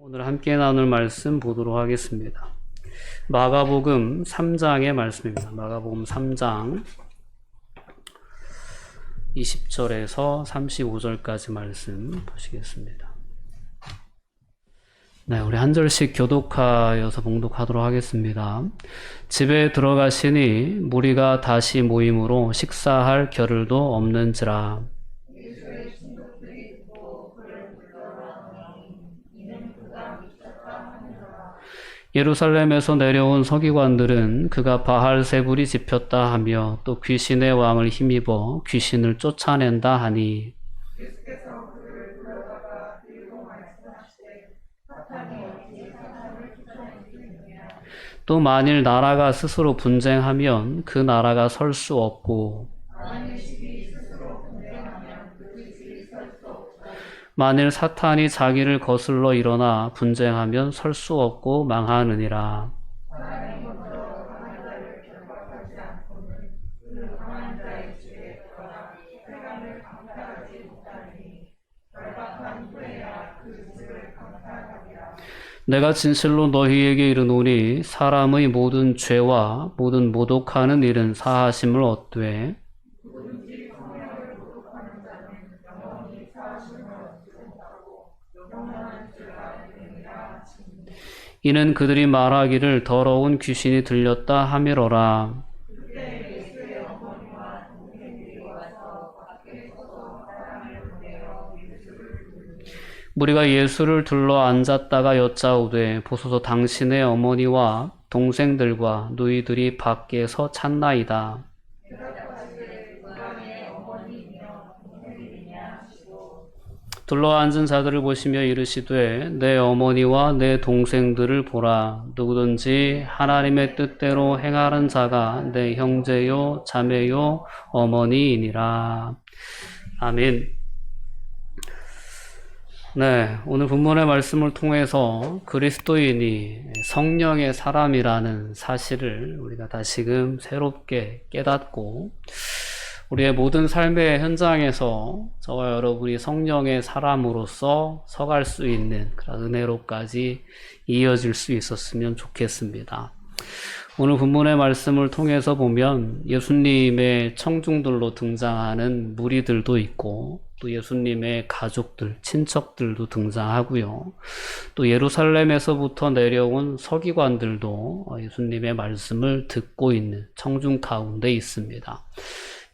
오늘 함께 나눌 말씀 보도록 하겠습니다. 마가복음 3장의 말씀입니다. 마가복음 3장 20절에서 35절까지 말씀 보시겠습니다. 네, 우리 한 절씩 교독하여서 봉독하도록 하겠습니다. 집에 들어가시니 무리가 다시 모임으로 식사할 겨를도 없는지라. 예루살렘에서 내려온 서기관들은 그가 바알세불이 집혔다 하며 또 귀신의 왕을 힘입어 귀신을 쫓아낸다 하니 또 만일 나라가 스스로 분쟁하면 그 나라가 설 수 없고 만일 사탄이 자기를 거슬러 일어나 분쟁하면 설 수 없고 망하느니라. 내가 진실로 너희에게 이르노니 사람의 모든 죄와 모든 모독하는 일은 사하심을 얻되 이는 그들이 말하기를 더러운 귀신이 들렸다 하미러라. 무리가 예수를 둘러 앉았다가 여짜오되 보소서 당신의 어머니와 동생들과 누이들이 밖에서 찾나이다. 둘러앉은 자들을 보시며 이르시되 내 어머니와 내 동생들을 보라. 누구든지 하나님의 뜻대로 행하는 자가 내 형제요 자매요 어머니이니라. 아멘. 네, 오늘 본문의 말씀을 통해서 그리스도인이 성령의 사람이라는 사실을 우리가 다시금 새롭게 깨닫고 우리의 모든 삶의 현장에서 저와 여러분이 성령의 사람으로서 서갈 수 있는 그런 은혜로까지 이어질 수 있었으면 좋겠습니다. 오늘 본문의 말씀을 통해서 보면 예수님의 청중들로 등장하는 무리들도 있고 또 예수님의 가족들, 친척들도 등장하고요. 또 예루살렘에서부터 내려온 서기관들도 예수님의 말씀을 듣고 있는 청중 가운데 있습니다.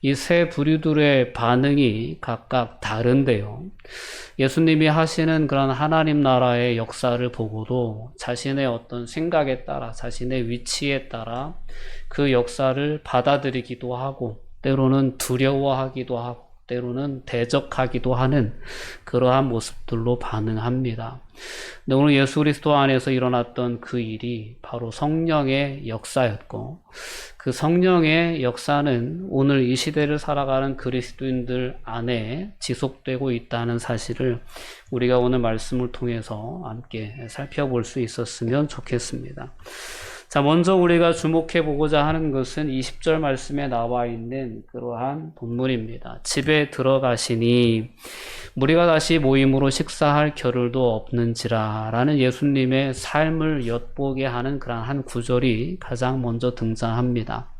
이 세 부류들의 반응이 각각 다른데요. 예수님이 하시는 그런 하나님 나라의 역사를 보고도 자신의 어떤 생각에 따라, 자신의 위치에 따라 그 역사를 받아들이기도 하고, 때로는 두려워하기도 하고, 때로는 대적하기도 하는 그러한 모습들로 반응합니다. 근데 오늘 예수 그리스도 안에서 일어났던 그 일이 바로 성령의 역사였고, 그 성령의 역사는 오늘 이 시대를 살아가는 그리스도인들 안에 지속되고 있다는 사실을 우리가 오늘 말씀을 통해서 함께 살펴볼 수 있었으면 좋겠습니다. 자, 먼저 우리가 주목해 보고자 하는 것은 20절 말씀에 나와 있는 그러한 본문입니다. 집에 들어가시니 무리가 다시 모임으로 식사할 겨를도 없는지라 라는 예수님의 삶을 엿보게 하는 그런 한 구절이 가장 먼저 등장합니다.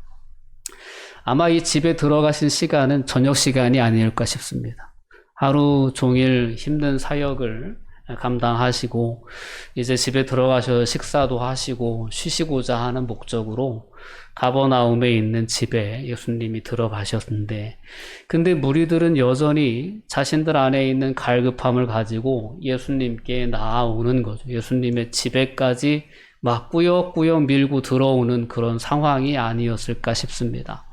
아마 이 집에 들어가신 시간은 저녁 시간이 아닐까 싶습니다. 하루 종일 힘든 사역을 감당하시고 이제 집에 들어가셔서 식사도 하시고 쉬시고자 하는 목적으로 가버나움에 있는 집에 예수님이 들어가셨는데, 근데 무리들은 여전히 자신들 안에 있는 갈급함을 가지고 예수님께 나아오는 거죠. 예수님의 집에까지 막 꾸역꾸역 밀고 들어오는 그런 상황이 아니었을까 싶습니다.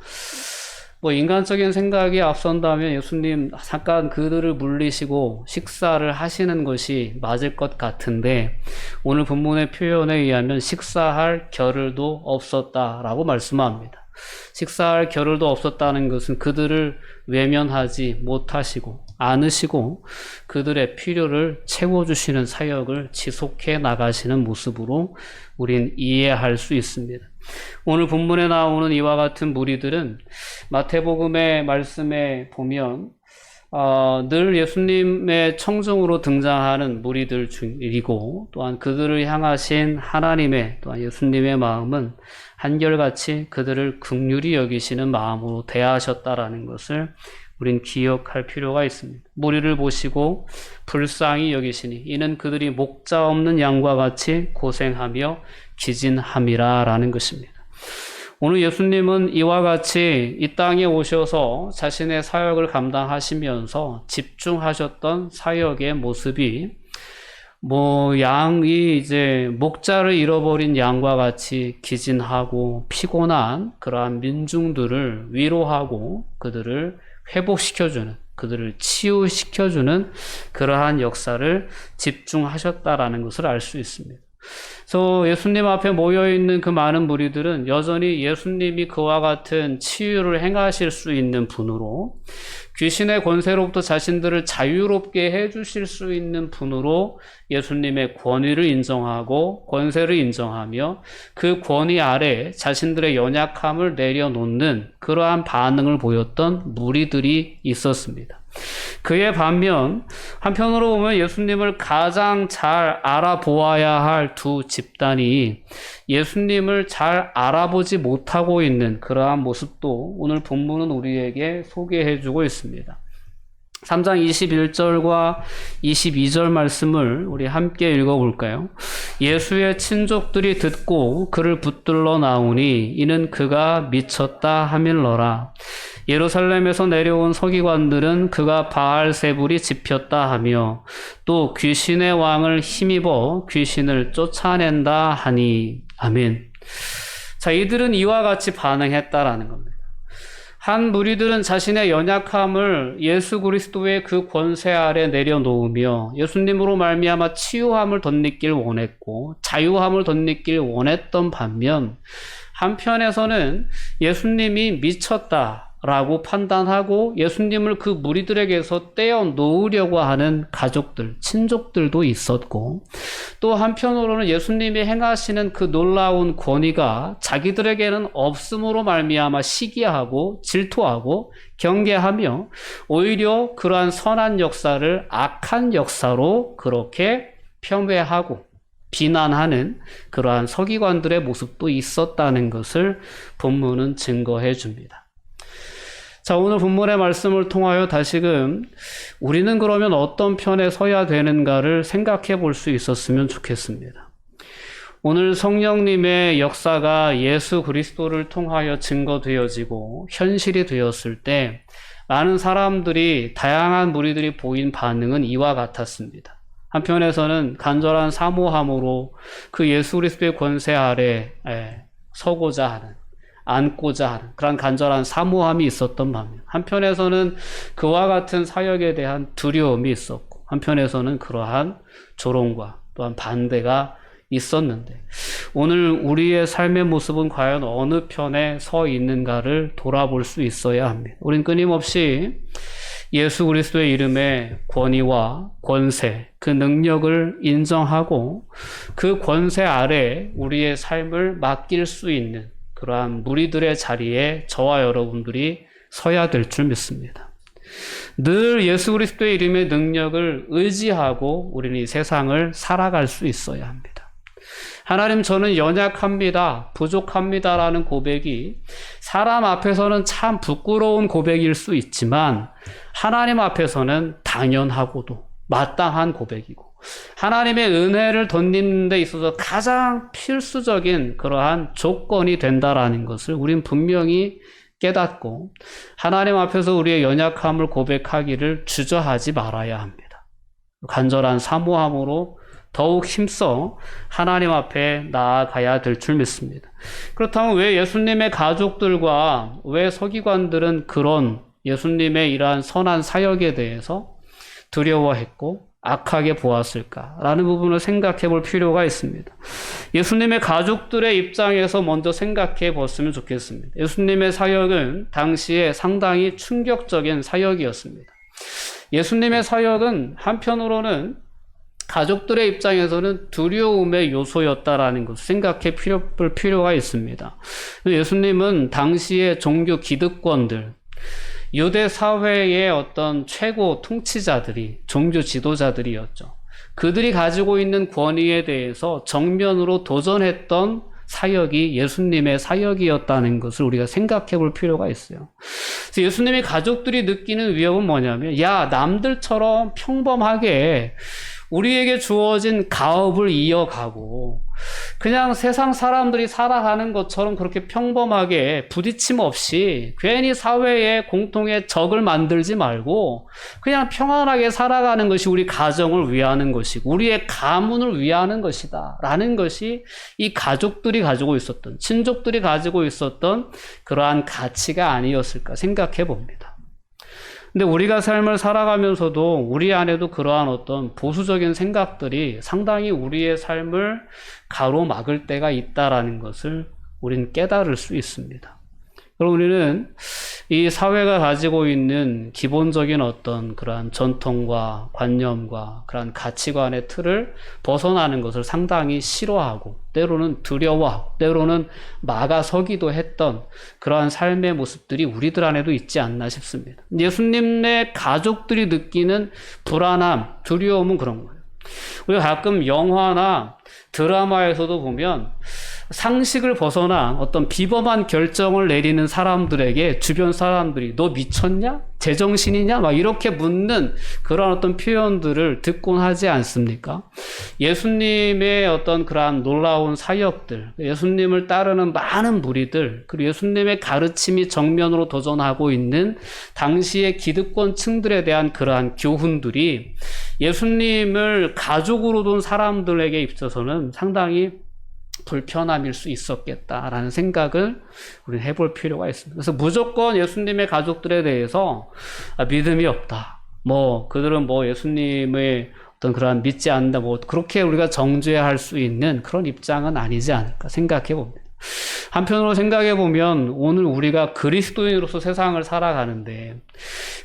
인간적인 생각이 앞선다면 예수님 잠깐 그들을 물리시고 식사를 하시는 것이 맞을 것 같은데, 오늘 본문의 표현에 의하면 식사할 겨를도 없었다라고 말씀합니다. 식사할 겨를도 없었다는 것은 그들을 외면하지 못하시고 않으시고 그들의 필요를 채워주시는 사역을 지속해 나가시는 모습으로 우린 이해할 수 있습니다. 오늘 본문에 나오는 이와 같은 무리들은 마태복음의 말씀에 보면 늘 예수님의 청중으로 등장하는 무리들 중이고 또한 그들을 향하신 하나님의 또한 예수님의 마음은 한결같이 그들을 긍휼히 여기시는 마음으로 대하셨다라는 것을 우린 기억할 필요가 있습니다. 무리를 보시고 불쌍히 여기시니 이는 그들이 목자 없는 양과 같이 고생하며 기진함이라 라는 것입니다. 오늘 예수님은 이와 같이 이 땅에 오셔서 자신의 사역을 감당하시면서 집중하셨던 사역의 모습이 양이 이제 목자를 잃어버린 양과 같이 기진하고 피곤한 그러한 민중들을 위로하고 그들을 회복시켜주는, 그들을 치유시켜주는 그러한 역사를 집중하셨다라는 것을 알 수 있습니다. 그래서 예수님 앞에 모여있는 그 많은 무리들은 여전히 예수님이 그와 같은 치유를 행하실 수 있는 분으로, 귀신의 권세로부터 자신들을 자유롭게 해주실 수 있는 분으로 예수님의 권위를 인정하고 권세를 인정하며 그 권위 아래 자신들의 연약함을 내려놓는 그러한 반응을 보였던 무리들이 있었습니다. 그에 반면 한편으로 보면 예수님을 가장 잘 알아보아야 할 두 집단이 예수님을 잘 알아보지 못하고 있는 그러한 모습도 오늘 본문은 우리에게 소개해주고 있습니다. 3장 21절과 22절 말씀을 우리 함께 읽어볼까요? 예수의 친족들이 듣고 그를 붙들러 나오니 이는 그가 미쳤다 하밀러라. 예루살렘에서 내려온 서기관들은 그가 바알세불이 집혔다 하며 또 귀신의 왕을 힘입어 귀신을 쫓아낸다 하니. 아멘. 자, 이들은 이와 같이 반응했다라는 겁니다. 한 무리들은 자신의 연약함을 예수 그리스도의 그 권세 아래 내려놓으며 예수님으로 말미암아 치유함을 덧입길 원했고 자유함을 덧입길 원했던 반면 한편에서는 예수님이 미쳤다라고 판단하고 예수님을 그 무리들에게서 떼어놓으려고 하는 가족들, 친족들도 있었고 또 한편으로는 예수님이 행하시는 그 놀라운 권위가 자기들에게는 없음으로 말미암아 시기하고 질투하고 경계하며 오히려 그러한 선한 역사를 악한 역사로 그렇게 폄훼하고 비난하는 그러한 서기관들의 모습도 있었다는 것을 본문은 증거해 줍니다. 자, 오늘 본문의 말씀을 통하여 다시금 우리는 그러면 어떤 편에 서야 되는가를 생각해 볼 수 있었으면 좋겠습니다. 오늘 성령님의 역사가 예수 그리스도를 통하여 증거되어지고 현실이 되었을 때 많은 사람들이, 다양한 무리들이 보인 반응은 이와 같았습니다. 한편에서는 간절한 사모함으로 그 예수 그리스도의 권세 아래 서고자 하는, 안고자 하는 그런 간절한 사모함이 있었던 반면 한편에서는 그와 같은 사역에 대한 두려움이 있었고 한편에서는 그러한 조롱과 또한 반대가 있었는데 오늘 우리의 삶의 모습은 과연 어느 편에 서 있는가를 돌아볼 수 있어야 합니다. 우린 끊임없이 예수 그리스도의 이름의 권위와 권세, 그 능력을 인정하고 그 권세 아래 우리의 삶을 맡길 수 있는 그러한 무리들의 자리에 저와 여러분들이 서야 될 줄 믿습니다. 늘 예수 그리스도의 이름의 능력을 의지하고 우리는 이 세상을 살아갈 수 있어야 합니다. 하나님, 저는 연약합니다, 부족합니다라는 고백이 사람 앞에서는 참 부끄러운 고백일 수 있지만 하나님 앞에서는 당연하고도 마땅한 고백이고 하나님의 은혜를 덧입는 데 있어서 가장 필수적인 그러한 조건이 된다라는 것을 우린 분명히 깨닫고 하나님 앞에서 우리의 연약함을 고백하기를 주저하지 말아야 합니다. 간절한 사모함으로 더욱 힘써 하나님 앞에 나아가야 될 줄 믿습니다. 그렇다면 왜 예수님의 가족들과 왜 서기관들은 그런 예수님의 이러한 선한 사역에 대해서 두려워했고 악하게 보았을까라는 부분을 생각해 볼 필요가 있습니다. 예수님의 가족들의 입장에서 먼저 생각해 봤으면 좋겠습니다. 예수님의 사역은 당시에 상당히 충격적인 사역이었습니다. 예수님의 사역은 한편으로는 가족들의 입장에서는 두려움의 요소였다라는 것을 생각해 볼 필요가 있습니다. 예수님은 당시의 종교 기득권들, 유대 사회의 어떤 최고 통치자들이 종교 지도자들이었죠. 그들이 가지고 있는 권위에 대해서 정면으로 도전했던 사역이 예수님의 사역이었다는 것을 우리가 생각해 볼 필요가 있어요. 그래서 예수님의 가족들이 느끼는 위협은 뭐냐면, 야, 남들처럼 평범하게 우리에게 주어진 가업을 이어가고 그냥 세상 사람들이 살아가는 것처럼 그렇게 평범하게 부딪힘 없이 괜히 사회에 공통의 적을 만들지 말고 그냥 평안하게 살아가는 것이 우리 가정을 위하는 것이고 우리의 가문을 위하는 것이다 라는 것이 이 가족들이 가지고 있었던, 친족들이 가지고 있었던 그러한 가치가 아니었을까 생각해 봅니다. 근데 우리가 삶을 살아가면서도 우리 안에도 그러한 어떤 보수적인 생각들이 상당히 우리의 삶을 가로막을 때가 있다라는 것을 우리는 깨달을 수 있습니다. 그럼 우리는 이 사회가 가지고 있는 기본적인 어떤 그러한 전통과 관념과 그러한 가치관의 틀을 벗어나는 것을 상당히 싫어하고 때로는 두려워하고 때로는 막아서기도 했던 그러한 삶의 모습들이 우리들 안에도 있지 않나 싶습니다. 예수님의 가족들이 느끼는 불안함, 두려움은 그런 거예요. 우리가 가끔 영화나 드라마에서도 보면 상식을 벗어나 어떤 비범한 결정을 내리는 사람들에게 주변 사람들이 너 미쳤냐? 제정신이냐? 막 이렇게 묻는 그런 어떤 표현들을 듣곤 하지 않습니까? 예수님의 어떤 그러한 놀라운 사역들, 예수님을 따르는 많은 무리들, 그리고 예수님의 가르침이 정면으로 도전하고 있는 당시의 기득권층들에 대한 그러한 교훈들이 예수님을 가족으로 둔 사람들에게 있어서는 상당히 불편함일 수 있었겠다라는 생각을 우리는 해볼 필요가 있습니다. 그래서 무조건 예수님의 가족들에 대해서 믿음이 없다. 그들은 예수님의 어떤 그러한 믿지 않는다. 그렇게 우리가 정죄할 수 있는 그런 입장은 아니지 않을까 생각해 봅니다. 한편으로 생각해 보면 오늘 우리가 그리스도인으로서 세상을 살아가는데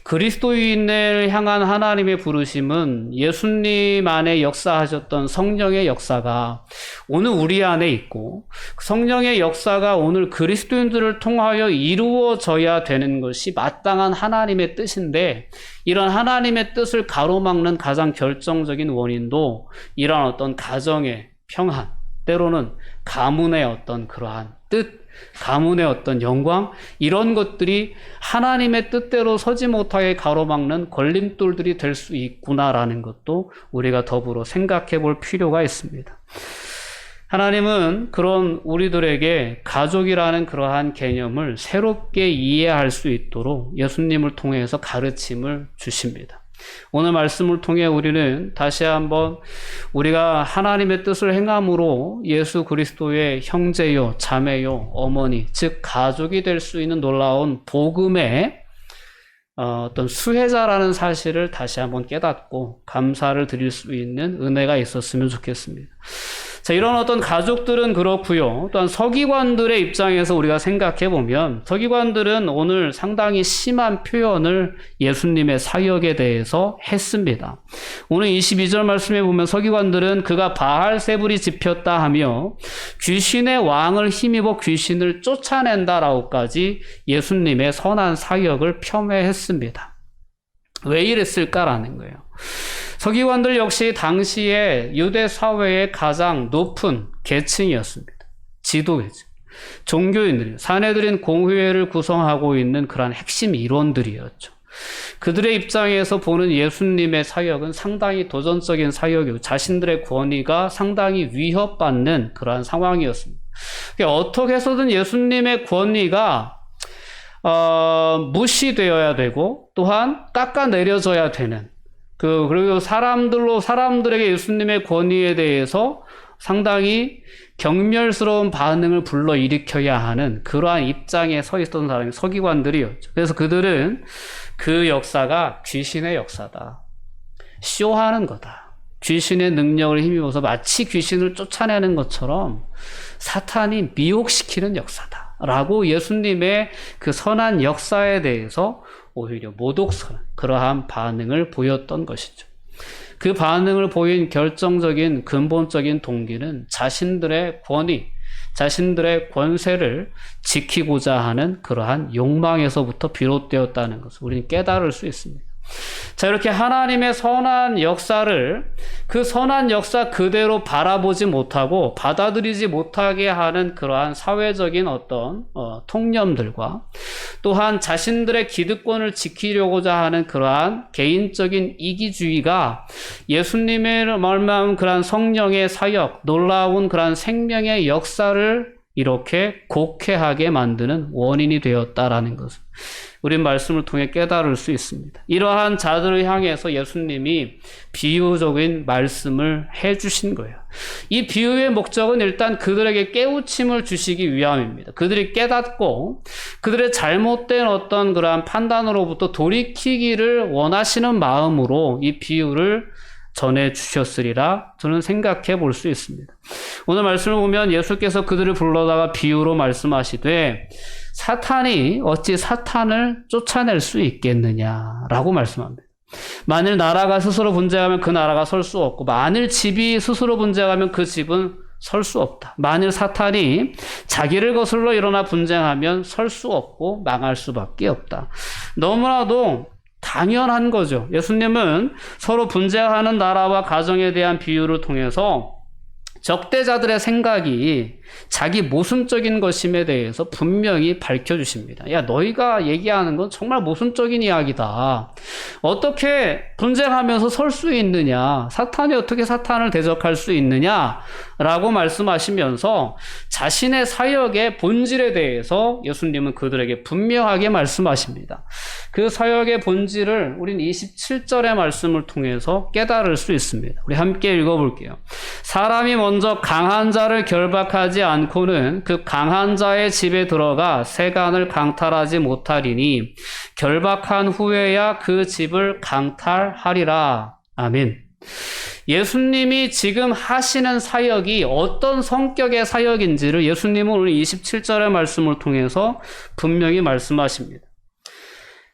그리스도인을 향한 하나님의 부르심은 예수님 안에 역사하셨던 성령의 역사가 오늘 우리 안에 있고 성령의 역사가 오늘 그리스도인들을 통하여 이루어져야 되는 것이 마땅한 하나님의 뜻인데 이런 하나님의 뜻을 가로막는 가장 결정적인 원인도 이런 어떤 가정의 평안, 때로는 가문의 어떤 그러한 뜻, 가문의 어떤 영광, 이런 것들이 하나님의 뜻대로 서지 못하게 가로막는 걸림돌들이 될 수 있구나라는 것도 우리가 더불어 생각해 볼 필요가 있습니다. 하나님은 그런 우리들에게 가족이라는 그러한 개념을 새롭게 이해할 수 있도록 예수님을 통해서 가르침을 주십니다. 오늘 말씀을 통해 우리는 다시 한번 우리가 하나님의 뜻을 행함으로 예수 그리스도의 형제요, 자매요, 어머니, 즉 가족이 될 수 있는 놀라운 복음의 어떤 수혜자라는 사실을 다시 한번 깨닫고 감사를 드릴 수 있는 은혜가 있었으면 좋겠습니다. 자, 이런 어떤 가족들은 그렇고요. 또한 서기관들의 입장에서 우리가 생각해 보면 서기관들은 오늘 상당히 심한 표현을 예수님의 사역에 대해서 했습니다. 오늘 22절 말씀에 보면 서기관들은 그가 바알세불이 집혔다 하며 귀신의 왕을 힘입어 귀신을 쫓아낸다라고까지 예수님의 선한 사역을 폄훼했습니다. 왜 이랬을까라는 거예요. 서기관들 역시 당시에 유대 사회의 가장 높은 계층이었습니다. 지도계층, 종교인들이, 사내들인 공회를 구성하고 있는 그러한 핵심 일원들이었죠. 그들의 입장에서 보는 예수님의 사역은 상당히 도전적인 사역이고 자신들의 권위가 상당히 위협받는 그러한 상황이었습니다. 어떻게 해서든 예수님의 권위가 무시되어야 되고 또한 깎아내려져야 되는 그리고 사람들에게 예수님의 권위에 대해서 상당히 경멸스러운 반응을 불러일으켜야 하는 그러한 입장에 서 있던 사람이 서기관들이었죠. 그래서 그들은 그 역사가 귀신의 역사다. 쇼하는 거다. 귀신의 능력을 힘입어서 마치 귀신을 쫓아내는 것처럼 사탄이 미혹시키는 역사다. 라고 예수님의 그 선한 역사에 대해서 오히려 모독스러운 그러한 반응을 보였던 것이죠. 그 반응을 보인 결정적인 근본적인 동기는 자신들의 권위, 자신들의 권세를 지키고자 하는 그러한 욕망에서부터 비롯되었다는 것을 우리는 깨달을 수 있습니다. 자, 이렇게 하나님의 선한 역사를 그 선한 역사 그대로 바라보지 못하고 받아들이지 못하게 하는 그러한 사회적인 어떤 통념들과 또한 자신들의 기득권을 지키려고자 하는 그러한 개인적인 이기주의가 예수님의 말만 그러한 성령의 사역, 놀라운 그러한 생명의 역사를 이렇게 곡해하게 만드는 원인이 되었다라는 것을 우린 말씀을 통해 깨달을 수 있습니다. 이러한 자들을 향해서 예수님이 비유적인 말씀을 해주신 거예요. 이 비유의 목적은 일단 그들에게 깨우침을 주시기 위함입니다. 그들이 깨닫고 그들의 잘못된 어떤 그러한 판단으로부터 돌이키기를 원하시는 마음으로 이 비유를 전해 주셨으리라 저는 생각해 볼 수 있습니다. 오늘 말씀을 보면 예수께서 그들을 불러다가 비유로 말씀하시되 사탄이 어찌 사탄을 쫓아낼 수 있겠느냐라고 말씀합니다. 만일 나라가 스스로 분쟁하면 그 나라가 설 수 없고 만일 집이 스스로 분쟁하면 그 집은 설 수 없다. 만일 사탄이 자기를 거슬러 일어나 분쟁하면 설 수 없고 망할 수밖에 없다. 너무나도 당연한 거죠. 예수님은 서로 분쟁하는 나라와 가정에 대한 비유를 통해서 적대자들의 생각이 자기 모순적인 것임에 대해서 분명히 밝혀주십니다. 야, 너희가 얘기하는 건 정말 모순적인 이야기다. 어떻게 분쟁하면서 설 수 있느냐? 사탄이 어떻게 사탄을 대적할 수 있느냐? 라고 말씀하시면서 자신의 사역의 본질에 대해서 예수님은 그들에게 분명하게 말씀하십니다. 그 사역의 본질을 우린 27절의 말씀을 통해서 깨달을 수 있습니다. 우리 함께 읽어볼게요. 사람이 먼저 강한 자를 결박하지 않고는 그 강한 자의 집에 들어가 세간을 강탈하지 못하리니 결박한 후에야 그 집을 강탈하리라. 아멘. 예수님이 지금 하시는 사역이 어떤 성격의 사역인지를 예수님은 오늘 27절의 말씀을 통해서 분명히 말씀하십니다.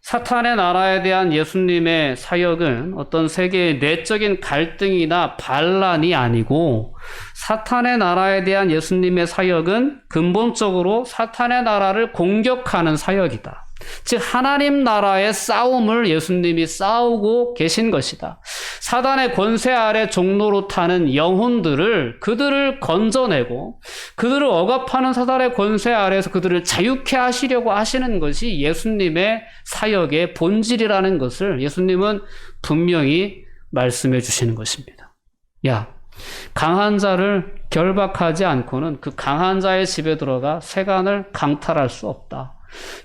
사탄의 나라에 대한 예수님의 사역은 어떤 세계의 내적인 갈등이나 반란이 아니고 사탄의 나라에 대한 예수님의 사역은 근본적으로 사탄의 나라를 공격하는 사역이다. 즉 하나님 나라의 싸움을 예수님이 싸우고 계신 것이다. 사단의 권세 아래 종로로 타는 영혼들을 그들을 건져내고 그들을 억압하는 사단의 권세 아래에서 그들을 자유케 하시려고 하시는 것이 예수님의 사역의 본질이라는 것을 예수님은 분명히 말씀해 주시는 것입니다. 야, 강한 자를 결박하지 않고는 그 강한 자의 집에 들어가 세간을 강탈할 수 없다.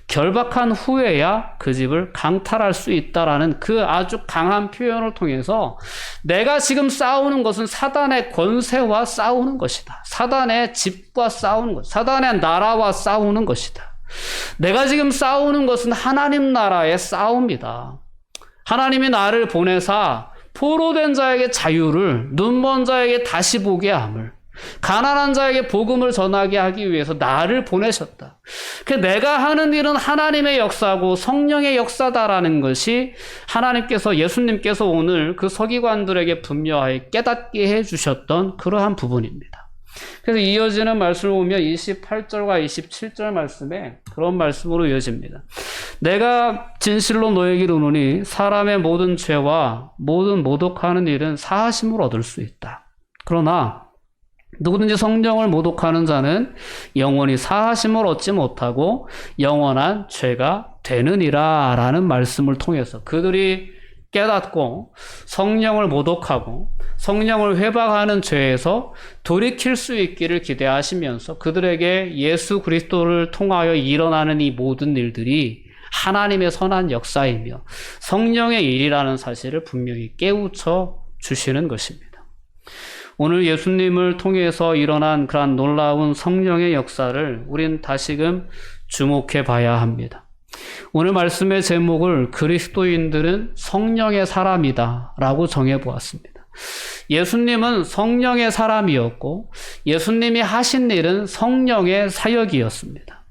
결박한 후에야 그 집을 강탈할 수 있다라는 그 아주 강한 표현을 통해서 내가 지금 싸우는 것은 사단의 권세와 싸우는 것이다. 사단의 집과 싸우는 것, 사단의 나라와 싸우는 것이다. 내가 지금 싸우는 것은 하나님 나라의 싸움이다. 하나님이 나를 보내사 포로된 자에게 자유를, 눈먼 자에게 다시 보게 함을, 가난한 자에게 복음을 전하게 하기 위해서 나를 보내셨다. 내가 하는 일은 하나님의 역사고 성령의 역사다라는 것이 하나님께서, 예수님께서 오늘 그 서기관들에게 분명하게 깨닫게 해주셨던 그러한 부분입니다. 그래서 이어지는 말씀을 보면 28절과 27절 말씀에 그런 말씀으로 이어집니다. 내가 진실로 너에게 이르노니 사람의 모든 죄와 모든 모독하는 일은 사하심을 얻을 수 있다. 그러나 누구든지 성령을 모독하는 자는 영원히 사하심을 얻지 못하고 영원한 죄가 되느니라 라는 말씀을 통해서 그들이 깨닫고 성령을 모독하고 성령을 회박하는 죄에서 돌이킬 수 있기를 기대하시면서 그들에게 예수 그리스도를 통하여 일어나는 이 모든 일들이 하나님의 선한 역사이며 성령의 일이라는 사실을 분명히 깨우쳐 주시는 것입니다. 오늘 예수님을 통해서 일어난 그러한 놀라운 성령의 역사를 우린 다시금 주목해 봐야 합니다. 오늘 말씀의 제목을 그리스도인들은 성령의 사람이다 라고 정해 보았습니다. 예수님은 성령의 사람이었고 예수님이 하신 일은 성령의 사역이었습니다.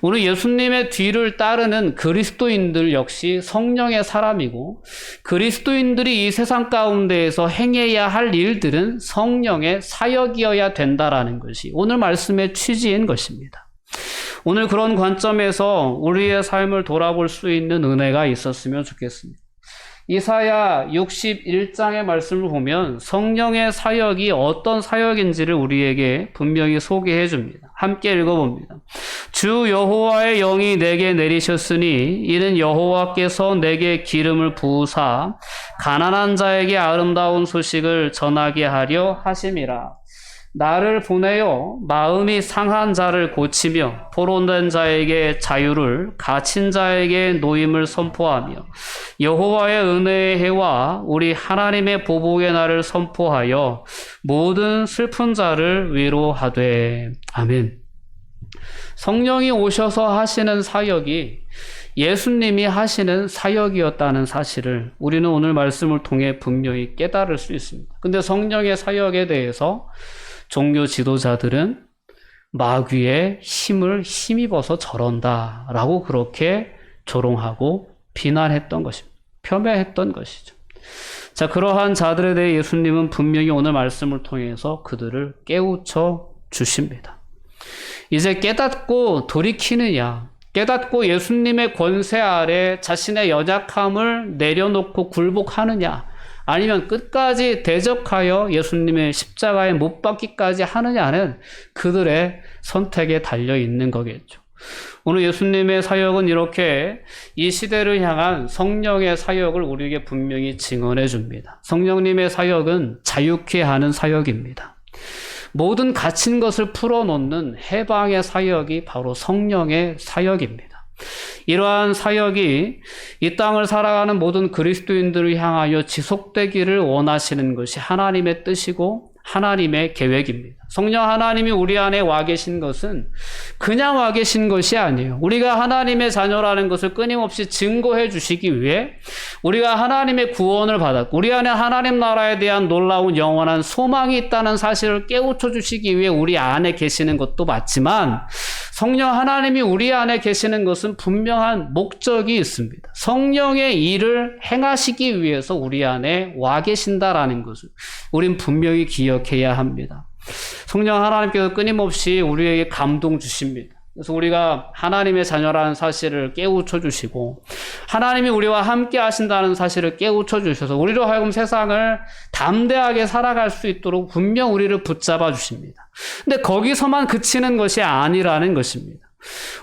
오늘 예수님의 뒤를 따르는 그리스도인들 역시 성령의 사람이고, 그리스도인들이 이 세상 가운데에서 행해야 할 일들은 성령의 사역이어야 된다라는 것이 오늘 말씀의 취지인 것입니다. 오늘 그런 관점에서 우리의 삶을 돌아볼 수 있는 은혜가 있었으면 좋겠습니다. 이사야 61장의 말씀을 보면 성령의 사역이 어떤 사역인지를 우리에게 분명히 소개해 줍니다. 함께 읽어봅니다. 주 여호와의 영이 내게 내리셨으니 이는 여호와께서 내게 기름을 부으사 가난한 자에게 아름다운 소식을 전하게 하려 하심이라. 나를 보내어 마음이 상한 자를 고치며 포로된 자에게 자유를, 갇힌 자에게 노임을 선포하며 여호와의 은혜의 해와 우리 하나님의 보복의 날을 선포하여 모든 슬픈 자를 위로하되. 아멘. 성령이 오셔서 하시는 사역이 예수님이 하시는 사역이었다는 사실을 우리는 오늘 말씀을 통해 분명히 깨달을 수 있습니다. 근데 성령의 사역에 대해서 종교 지도자들은 마귀의 힘을 힘입어서 저런다 라고 그렇게 조롱하고 비난했던 것입니다. 폄훼했던 것이죠. 자, 그러한 자들에 대해 예수님은 분명히 오늘 말씀을 통해서 그들을 깨우쳐 주십니다. 이제 깨닫고 돌이키느냐, 깨닫고 예수님의 권세 아래 자신의 연약함을 내려놓고 굴복하느냐, 아니면 끝까지 대적하여 예수님의 십자가에 못 박기까지 하느냐는 그들의 선택에 달려 있는 거겠죠. 오늘 예수님의 사역은 이렇게 이 시대를 향한 성령의 사역을 우리에게 분명히 증언해 줍니다. 성령님의 사역은 자유케 하는 사역입니다. 모든 갇힌 것을 풀어놓는 해방의 사역이 바로 성령의 사역입니다. 이러한 사역이 이 땅을 살아가는 모든 그리스도인들을 향하여 지속되기를 원하시는 것이 하나님의 뜻이고 하나님의 계획입니다. 성령 하나님이 우리 안에 와 계신 것은 그냥 와 계신 것이 아니에요. 우리가 하나님의 자녀라는 것을 끊임없이 증거해 주시기 위해 우리가 하나님의 구원을 받았고 우리 안에 하나님 나라에 대한 놀라운 영원한 소망이 있다는 사실을 깨우쳐 주시기 위해 우리 안에 계시는 것도 맞지만 성령 하나님이 우리 안에 계시는 것은 분명한 목적이 있습니다. 성령의 일을 행하시기 위해서 우리 안에 와 계신다라는 것을 우린 분명히 기억해야 합니다. 성령 하나님께서 끊임없이 우리에게 감동 주십니다. 그래서 우리가 하나님의 자녀라는 사실을 깨우쳐 주시고 하나님이 우리와 함께 하신다는 사실을 깨우쳐 주셔서 우리로 하여금 세상을 담대하게 살아갈 수 있도록 분명 우리를 붙잡아 주십니다. 근데 거기서만 그치는 것이 아니라는 것입니다.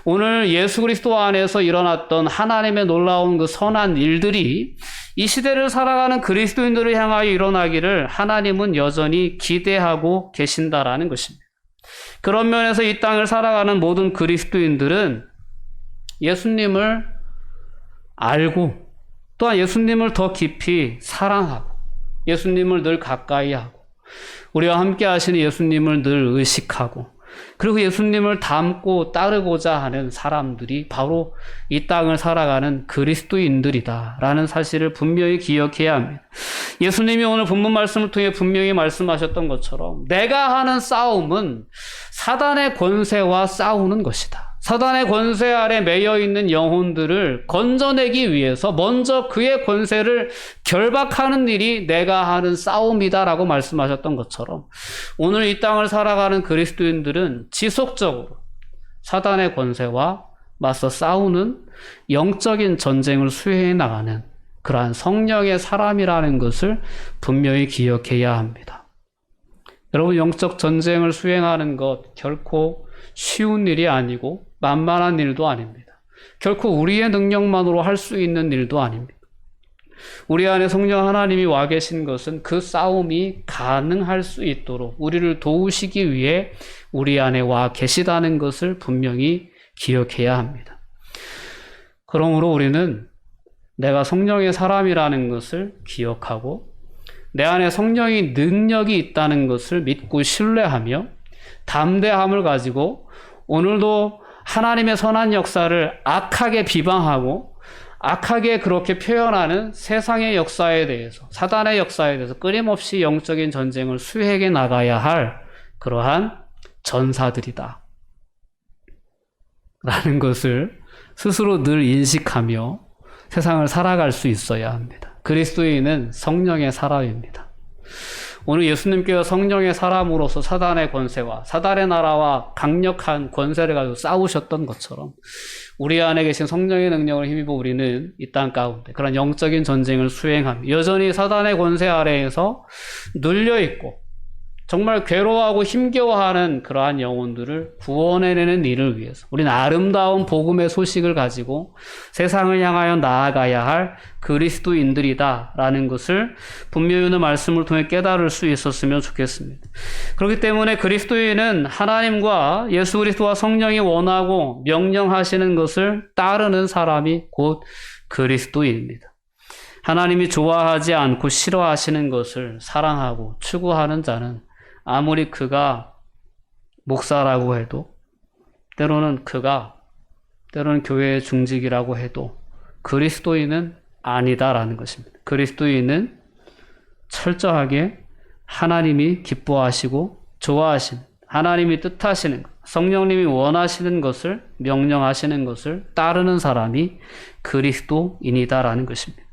오늘 예수 그리스도 안에서 일어났던 하나님의 놀라운 그 선한 일들이 이 시대를 살아가는 그리스도인들을 향하여 일어나기를 하나님은 여전히 기대하고 계신다라는 것입니다. 그런 면에서 이 땅을 살아가는 모든 그리스도인들은 예수님을 알고 또한 예수님을 더 깊이 사랑하고 예수님을 늘 가까이 하고 우리와 함께 하시는 예수님을 늘 의식하고 그리고 예수님을 닮고 따르고자 하는 사람들이 바로 이 땅을 살아가는 그리스도인들이다라는 사실을 분명히 기억해야 합니다. 예수님이 오늘 본문 말씀을 통해 분명히 말씀하셨던 것처럼 내가 하는 싸움은 사단의 권세와 싸우는 것이다. 사단의 권세 아래 매여 있는 영혼들을 건져내기 위해서 먼저 그의 권세를 결박하는 일이 내가 하는 싸움이다라고 말씀하셨던 것처럼 오늘 이 땅을 살아가는 그리스도인들은 지속적으로 사단의 권세와 맞서 싸우는 영적인 전쟁을 수행해 나가는 그러한 성령의 사람이라는 것을 분명히 기억해야 합니다. 여러분, 영적 전쟁을 수행하는 것 결코 쉬운 일이 아니고 만만한 일도 아닙니다. 결코 우리의 능력만으로 할 수 있는 일도 아닙니다. 우리 안에 성령 하나님이 와 계신 것은 그 싸움이 가능할 수 있도록 우리를 도우시기 위해 우리 안에 와 계시다는 것을 분명히 기억해야 합니다. 그러므로 우리는 내가 성령의 사람이라는 것을 기억하고 내 안에 성령의 능력이 있다는 것을 믿고 신뢰하며 담대함을 가지고 오늘도 하나님의 선한 역사를 악하게 비방하고 악하게 그렇게 표현하는 세상의 역사에 대해서 사단의 역사에 대해서 끊임없이 영적인 전쟁을 수행해 나가야 할 그러한 전사들이다 라는 것을 스스로 늘 인식하며 세상을 살아갈 수 있어야 합니다. 그리스도인은 성령의 사람입니다. 오늘 예수님께서 성령의 사람으로서 사단의 권세와 사단의 나라와 강력한 권세를 가지고 싸우셨던 것처럼 우리 안에 계신 성령의 능력을 힘입어 우리는 이 땅 가운데 그런 영적인 전쟁을 수행하며 여전히 사단의 권세 아래에서 눌려있고 정말 괴로워하고 힘겨워하는 그러한 영혼들을 구원해내는 일을 위해서 우리는 아름다운 복음의 소식을 가지고 세상을 향하여 나아가야 할 그리스도인들이다라는 것을 분명히 오늘 말씀을 통해 깨달을 수 있었으면 좋겠습니다. 그렇기 때문에 그리스도인은 하나님과 예수 그리스도와 성령이 원하고 명령하시는 것을 따르는 사람이 곧 그리스도인입니다. 하나님이 좋아하지 않고 싫어하시는 것을 사랑하고 추구하는 자는 아무리 그가 목사라고 해도 때로는 교회의 중직이라고 해도 그리스도인은 아니다라는 것입니다. 그리스도인은 철저하게 하나님이 기뻐하시고 좋아하시는 하나님이 뜻하시는 것, 성령님이 원하시는 것을 명령하시는 것을 따르는 사람이 그리스도인이다라는 것입니다.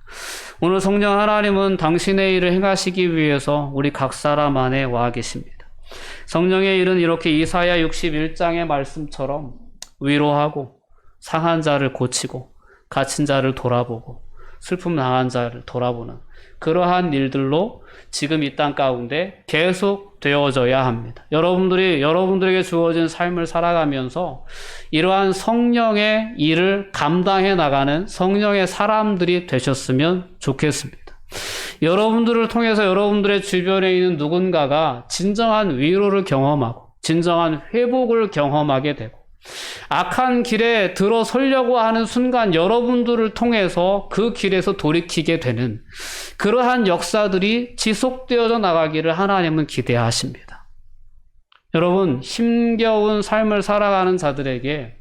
오늘 성령 하나님은 당신의 일을 행하시기 위해서 우리 각 사람 안에 와 계십니다. 성령의 일은 이렇게 이사야 61장의 말씀처럼 위로하고 상한 자를 고치고 갇힌 자를 돌아보고 슬픔 당한 자를 돌아보는 그러한 일들로 지금 이 땅 가운데 계속 되어져야 합니다. 여러분들에게 주어진 삶을 살아가면서 이러한 성령의 일을 감당해 나가는 성령의 사람들이 되셨으면 좋겠습니다. 여러분들을 통해서 여러분들의 주변에 있는 누군가가 진정한 위로를 경험하고 진정한 회복을 경험하게 되고 악한 길에 들어서려고 하는 순간 여러분들을 통해서 그 길에서 돌이키게 되는 그러한 역사들이 지속되어져 나가기를 하나님은 기대하십니다. 여러분, 힘겨운 삶을 살아가는 자들에게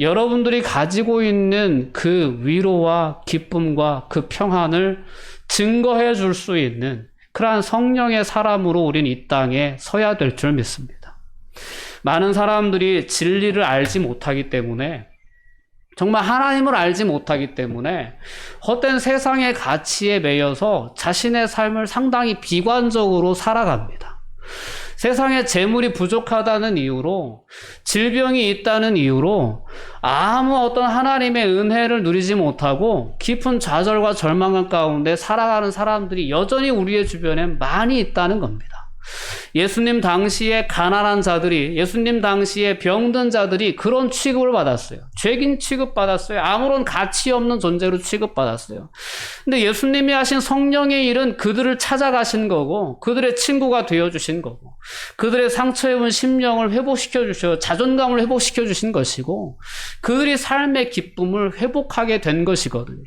여러분들이 가지고 있는 그 위로와 기쁨과 그 평안을 증거해 줄 수 있는 그러한 성령의 사람으로 우린 이 땅에 서야 될 줄 믿습니다. 많은 사람들이 진리를 알지 못하기 때문에 정말 하나님을 알지 못하기 때문에 헛된 세상의 가치에 매여서 자신의 삶을 상당히 비관적으로 살아갑니다. 세상에 재물이 부족하다는 이유로 질병이 있다는 이유로 아무 어떤 하나님의 은혜를 누리지 못하고 깊은 좌절과 절망감 가운데 살아가는 사람들이 여전히 우리의 주변에 많이 있다는 겁니다. 예수님 당시에 가난한 자들이 예수님 당시에 병든 자들이 그런 취급을 받았어요. 죄인 취급받았어요. 아무런 가치 없는 존재로 취급받았어요. 근데 예수님이 하신 성령의 일은 그들을 찾아가신 거고 그들의 친구가 되어주신 거고 그들의 상처 입은 심령을 회복시켜 주셔 자존감을 회복시켜 주신 것이고 그들이 삶의 기쁨을 회복하게 된 것이거든요.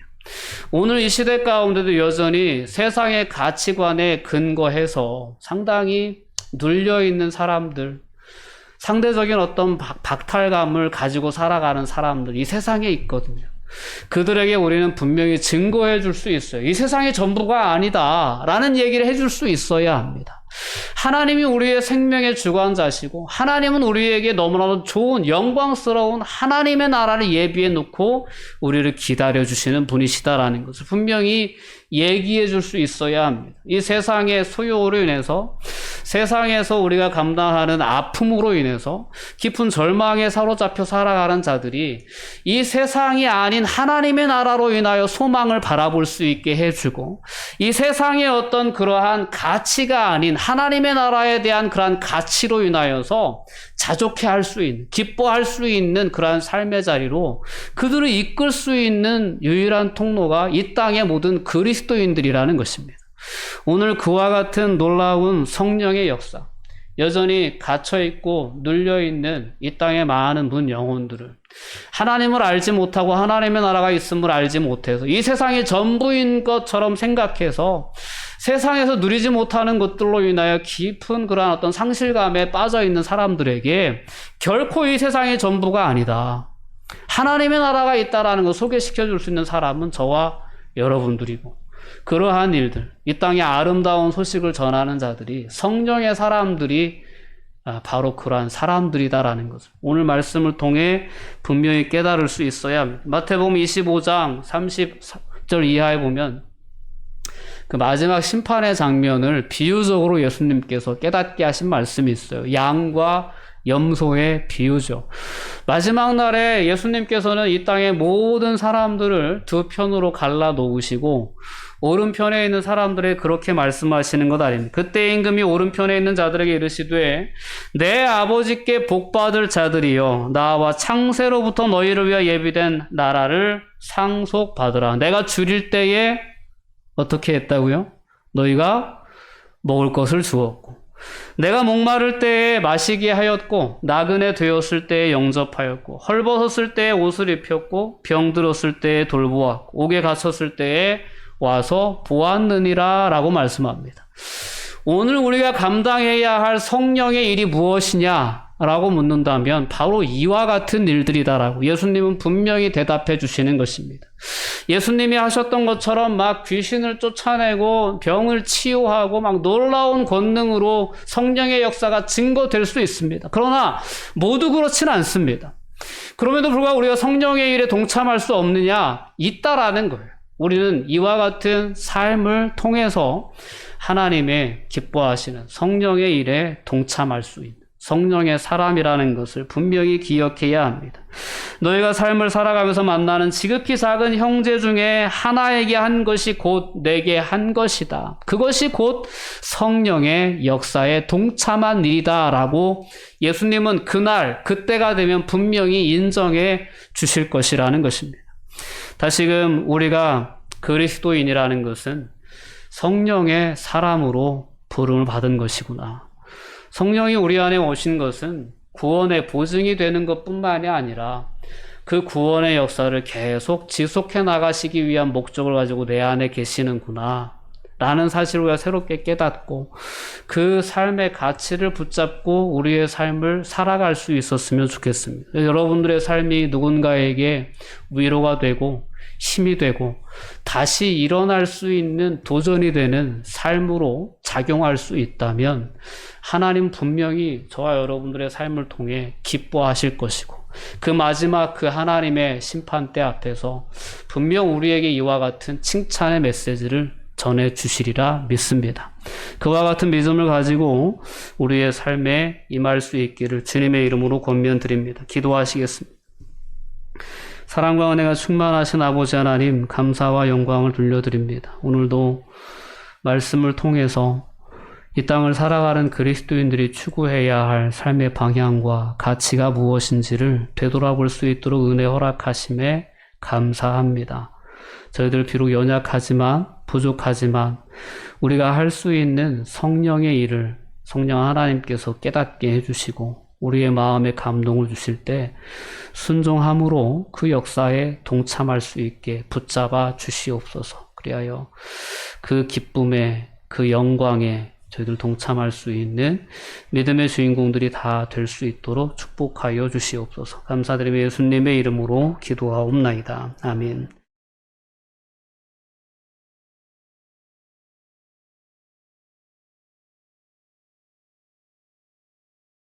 오늘 이 시대 가운데도 여전히 세상의 가치관에 근거해서 상당히 눌려있는 사람들, 상대적인 어떤 박탈감을 가지고 살아가는 사람들, 이 세상에 있거든요. 그들에게 우리는 분명히 증거해 줄 수 있어요. 이 세상이 전부가 아니다 라는 얘기를 해줄 수 있어야 합니다. 하나님이 우리의 생명의 주관자시고 하나님은 우리에게 너무나도 좋은 영광스러운 하나님의 나라를 예비해 놓고 우리를 기다려 주시는 분이시다라는 것을 분명히 얘기해 줄 수 있어야 합니다. 이 세상의 소요로 인해서 세상에서 우리가 감당하는 아픔으로 인해서 깊은 절망에 사로잡혀 살아가는 자들이 이 세상이 아닌 하나님의 나라로 인하여 소망을 바라볼 수 있게 해주고 이 세상의 어떤 그러한 가치가 아닌 하나님의 나라에 대한 그러한 가치로 인하여서 자족해할 수 있는, 기뻐할 수 있는 그러한 삶의 자리로 그들을 이끌 수 있는 유일한 통로가 이 땅의 모든 그리스도인들이라는 것입니다. 오늘 그와 같은 놀라운 성령의 역사, 여전히 갇혀있고 눌려있는 이 땅의 많은 문 영혼들을 하나님을 알지 못하고 하나님의 나라가 있음을 알지 못해서 이 세상이 전부인 것처럼 생각해서 세상에서 누리지 못하는 것들로 인하여 깊은 그러한 어떤 상실감에 빠져있는 사람들에게 결코 이 세상이 전부가 아니다. 하나님의 나라가 있다라는 걸 소개시켜 줄 수 있는 사람은 저와 여러분들이고 그러한 일들, 이 땅의 아름다운 소식을 전하는 자들이 성령의 사람들이 바로 그러한 사람들이다라는 것을 오늘 말씀을 통해 분명히 깨달을 수 있어야 합니다. 마태복음 25장 30절 이하에 보면 그 마지막 심판의 장면을 비유적으로 예수님께서 깨닫게 하신 말씀이 있어요. 양과 염소의 비유죠. 마지막 날에 예수님께서는 이 땅의 모든 사람들을 두 편으로 갈라 놓으시고 오른편에 있는 사람들에게 그렇게 말씀하시는 것 아닙니까? 그때 임금이 오른편에 있는 자들에게 이르시되 내 아버지께 복받을 자들이여 나와 창세로부터 너희를 위하여 예비된 나라를 상속받으라. 내가 줄일 때에 어떻게 했다고요? 너희가 먹을 것을 주었고 내가 목마를 때에 마시게 하였고 나그네 되었을 때에 영접하였고 헐벗었을 때에 옷을 입혔고 병들었을 때에 돌보았고 옥에 갇혔을 때에 와서 보았느니라 라고 말씀합니다. 오늘 우리가 감당해야 할 성령의 일이 무엇이냐 라고 묻는다면 바로 이와 같은 일들이다라고 예수님은 분명히 대답해 주시는 것입니다. 예수님이 하셨던 것처럼 막 귀신을 쫓아내고 병을 치유하고 막 놀라운 권능으로 성령의 역사가 증거될 수 있습니다. 그러나 모두 그렇지는 않습니다. 그럼에도 불구하고 우리가 성령의 일에 동참할 수 없느냐? 있다라는 거예요. 우리는 이와 같은 삶을 통해서 하나님의 기뻐하시는 성령의 일에 동참할 수 있는 성령의 사람이라는 것을 분명히 기억해야 합니다. 너희가 삶을 살아가면서 만나는 지극히 작은 형제 중에 하나에게 한 것이 곧 내게 한 것이다. 그것이 곧 성령의 역사에 동참한 일이다 라고 예수님은 그날 그때가 되면 분명히 인정해 주실 것이라는 것입니다. 다시금 우리가 그리스도인이라는 것은 성령의 사람으로 부름을 받은 것이구나. 성령이 우리 안에 오신 것은 구원의 보증이 되는 것뿐만이 아니라 그 구원의 역사를 계속 지속해 나가시기 위한 목적을 가지고 내 안에 계시는구나 라는 사실을 우리가 새롭게 깨닫고 그 삶의 가치를 붙잡고 우리의 삶을 살아갈 수 있었으면 좋겠습니다. 여러분들의 삶이 누군가에게 위로가 되고 힘이 되고 다시 일어날 수 있는 도전이 되는 삶으로 작용할 수 있다면 하나님 분명히 저와 여러분들의 삶을 통해 기뻐하실 것이고 그 마지막 그 하나님의 심판대 앞에서 분명 우리에게 이와 같은 칭찬의 메시지를 전해주시리라 믿습니다. 그와 같은 믿음을 가지고 우리의 삶에 임할 수 있기를 주님의 이름으로 권면드립니다. 기도하시겠습니다. 사랑과 은혜가 충만하신 아버지 하나님 감사와 영광을 돌려드립니다. 오늘도 말씀을 통해서 이 땅을 살아가는 그리스도인들이 추구해야 할 삶의 방향과 가치가 무엇인지를 되돌아볼 수 있도록 은혜 허락하심에 감사합니다. 저희들 비록 연약하지만 부족하지만 우리가 할 수 있는 성령의 일을 성령 하나님께서 깨닫게 해주시고 우리의 마음에 감동을 주실 때 순종함으로 그 역사에 동참할 수 있게 붙잡아 주시옵소서. 그리하여 그 기쁨에 그 영광에 저희들 동참할 수 있는 믿음의 주인공들이 다 될 수 있도록 축복하여 주시옵소서. 감사드리며 예수님의 이름으로 기도하옵나이다. 아멘.